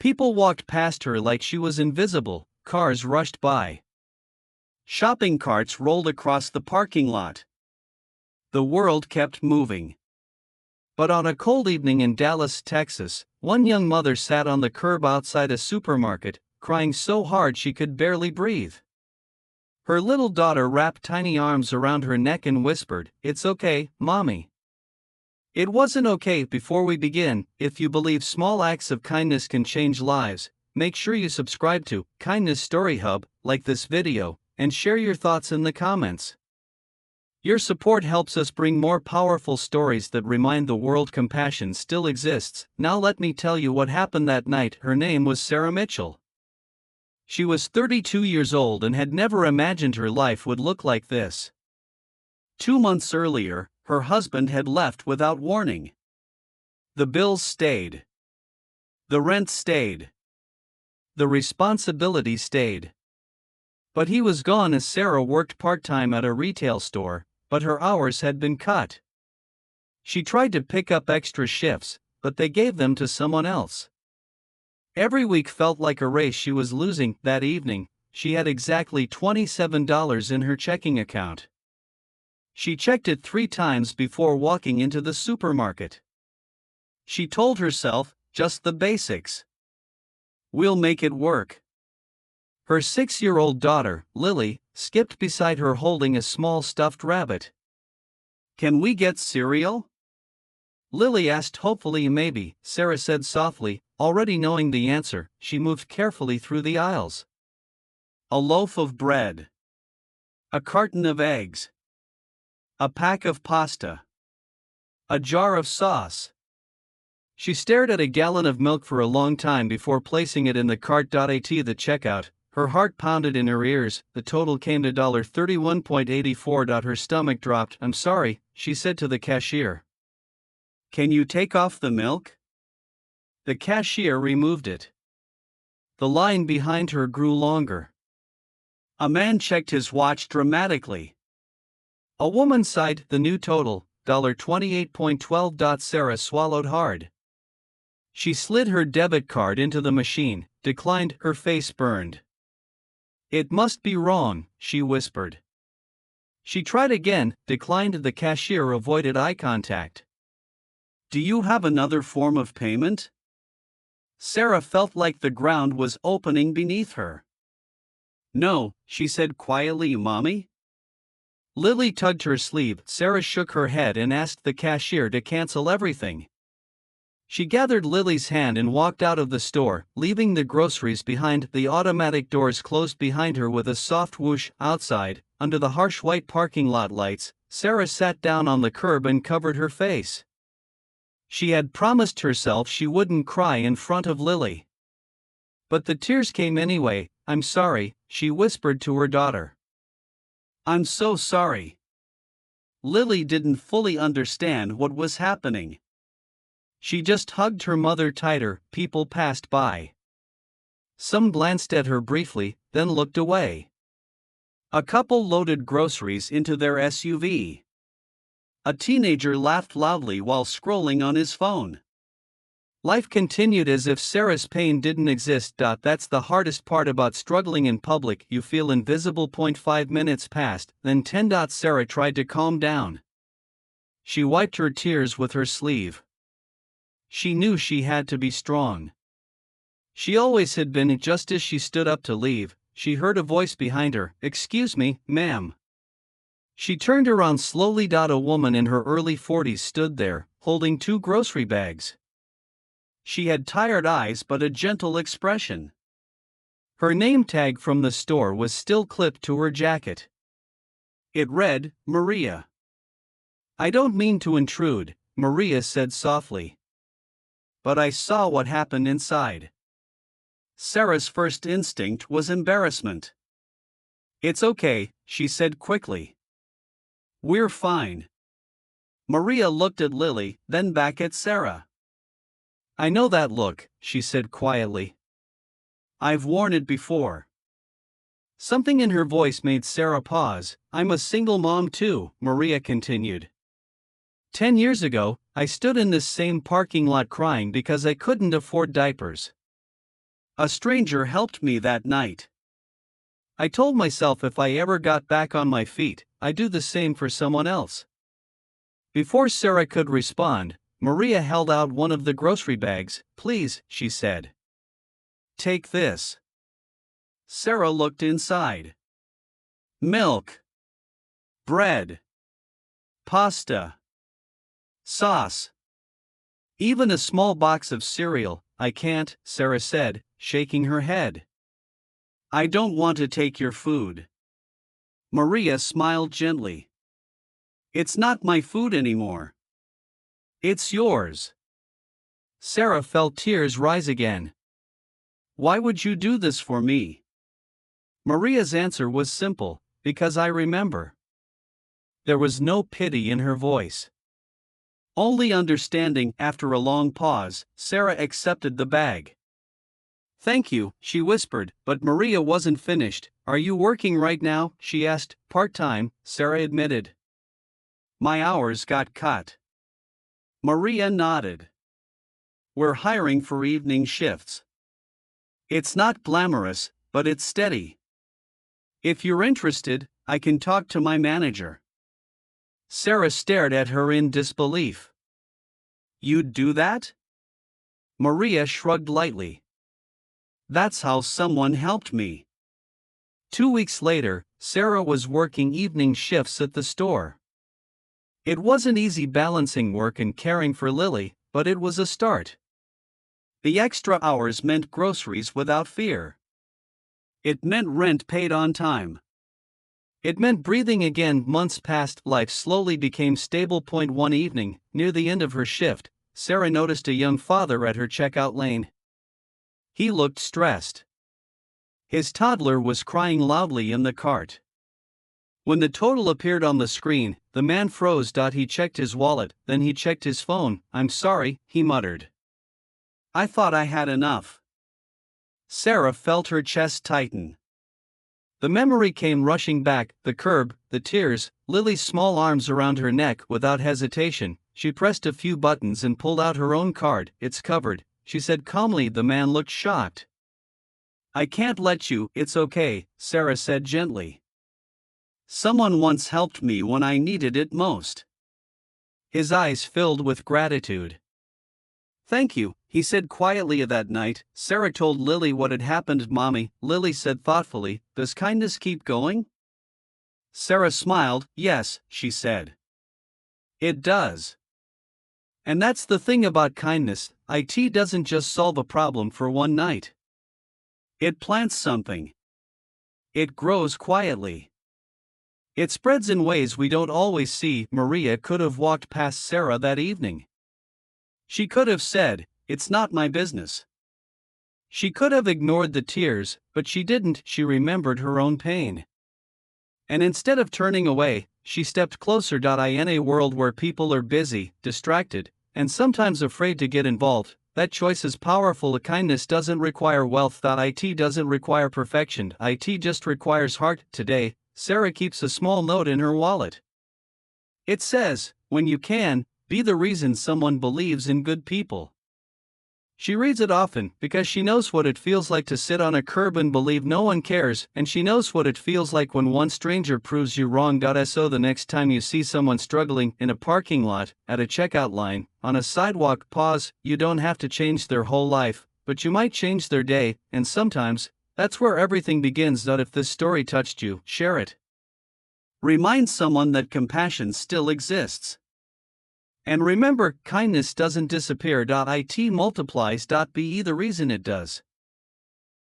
People walked past her like she was invisible, cars rushed by. Shopping carts rolled across the parking lot. The world kept moving. But on a cold evening in Dallas, Texas, one young mother sat on the curb outside a supermarket, crying so hard she could barely breathe. Her little daughter wrapped tiny arms around her neck and whispered, "It's okay, Mommy." It wasn't okay. Before we begin, if you believe small acts of kindness can change lives, make sure you subscribe to Kindness Story Hub, like this video, and share your thoughts in the comments. Your support helps us bring more powerful stories that remind the world compassion still exists. Now let me tell you what happened that night. Her name was Sarah Mitchell. She was 32 years old and had never imagined her life would look like this. 2 months earlier, her husband had left without warning. The bills stayed. The rent stayed. The responsibility stayed. But he was gone as Sarah worked part-time at a retail store, but her hours had been cut. She tried to pick up extra shifts, but they gave them to someone else. Every week felt like a race she was losing. That evening, she had exactly $27 in her checking account. She checked it 3 times before walking into the supermarket. She told herself, just the basics. We'll make it work. Her 6-year-old daughter, Lily, skipped beside her holding a small stuffed rabbit. "Can we get cereal?" Lily asked hopefully. "Maybe," Sarah said softly, already knowing the answer. She moved carefully through the aisles. A loaf of bread. A carton of eggs. A pack of pasta. A jar of sauce. She stared at a gallon of milk for a long time before placing it in the cart. At the checkout, her heart pounded in her ears. The total came to $31.84. Her stomach dropped. "I'm sorry," she said to the cashier. "Can you take off the milk?" The cashier removed it. The line behind her grew longer. A man checked his watch dramatically. A woman sighed. The new total, $28.12. Sarah swallowed hard. She slid her debit card into the machine, declined. Her face burned. "It must be wrong," she whispered. She tried again, declined. The cashier avoided eye contact. "Do you have another form of payment?" Sarah felt like the ground was opening beneath her. "No," she said quietly. "Mommy?" Lily tugged her sleeve. Sarah shook her head and asked the cashier to cancel everything. She gathered Lily's hand and walked out of the store, leaving the groceries behind. The automatic doors closed behind her with a soft whoosh. Outside, under the harsh white parking lot lights, Sarah sat down on the curb and covered her face. She had promised herself she wouldn't cry in front of Lily. But the tears came anyway. "I'm sorry," she whispered to her daughter. "I'm so sorry." Lily didn't fully understand what was happening. She just hugged her mother tighter. People passed by. Some glanced at her briefly, then looked away. A couple loaded groceries into their SUV. A teenager laughed loudly while scrolling on his phone. Life continued as if Sarah's pain didn't exist. That's the hardest part about struggling in public. You feel invisible. 5 minutes passed, then 10. Sarah tried to calm down. She wiped her tears with her sleeve. She knew she had to be strong. She always had been. Just as she stood up to leave, she heard a voice behind her. "Excuse me, ma'am." She turned around slowly. A woman in her early 40s stood there, holding 2 grocery bags. She had tired eyes but a gentle expression. Her name tag from the store was still clipped to her jacket. It read, "Maria." "I don't mean to intrude," Maria said softly. "But I saw what happened inside." Sarah's first instinct was embarrassment. "It's okay," she said quickly. "We're fine." Maria looked at Lily, then back at Sarah. "I know that look," she said quietly. "I've worn it before." Something in her voice made Sarah pause. "I'm a single mom too," Maria continued. 10 years ago, I stood in this same parking lot crying because I couldn't afford diapers. A stranger helped me that night. I told myself if I ever got back on my feet, I'd do the same for someone else. Before Sarah could respond, Maria held out one of the grocery bags. Please, she said. Take this. Sarah looked inside. Milk. Bread. Pasta. Sauce. Even a small box of cereal. I can't, Sarah said, shaking her head. I don't want to take your food. Maria smiled gently. It's not my food anymore. It's yours. Sarah felt tears rise again. Why would you do this for me? Maria's answer was simple, because I remember. There was no pity in her voice. Only understanding. After a long pause, Sarah accepted the bag. Thank you, she whispered, but Maria wasn't finished. Are you working right now? She asked. Part-time, Sarah admitted. My hours got cut. Maria nodded. We're hiring for evening shifts. It's not glamorous, but it's steady. If you're interested, I can talk to my manager. Sarah stared at her in disbelief. You'd do that? Maria shrugged lightly. That's how someone helped me. 2 weeks later, Sarah was working evening shifts at the store. It wasn't easy balancing work and caring for Lily, but it was a start. The extra hours meant groceries without fear. It meant rent paid on time. It meant breathing again. Months passed. Life slowly became stable. One evening, near the end of her shift, Sarah noticed a young father at her checkout lane. He looked stressed. His toddler was crying loudly in the cart. When the total appeared on the screen, the man froze. He checked his wallet, then he checked his phone. I'm sorry, he muttered. I thought I had enough. Sarah felt her chest tighten. The memory came rushing back, the curb, the tears, Lily's small arms around her neck. Without hesitation, she pressed a few buttons and pulled out her own card. It's covered, she said calmly. The man looked shocked. I can't let you. It's okay, Sarah said gently. Someone once helped me when I needed it most. His eyes filled with gratitude. Thank you, he said quietly. That night, Sarah told Lily what had happened. Mommy, Lily said thoughtfully, does kindness keep going? Sarah smiled. Yes, she said. It does. And that's the thing about kindness, it doesn't just solve a problem for one night. It plants something. It grows quietly. It spreads in ways we don't always see. Maria could have walked past Sarah that evening. She could have said, it's not my business. She could have ignored the tears, but she didn't. She remembered her own pain. And instead of turning away, she stepped closer. In a world where people are busy, distracted, and sometimes afraid to get involved, that choice is powerful. Kindness doesn't require wealth. It doesn't require perfection. It just requires heart. Today, Sarah keeps a small note in her wallet. It says, when you can, be the reason someone believes in good people. She reads it often because she knows what it feels like to sit on a curb and believe no one cares, and she knows what it feels like when one stranger proves you wrong. So the next time you see someone struggling in a parking lot, at a checkout line, on a sidewalk, pause. You don't have to change their whole life, but you might change their day, and sometimes, that's where everything begins. If this story touched you, share it. Remind someone that compassion still exists. And remember, kindness doesn't disappear. It multiplies. Be the reason it does.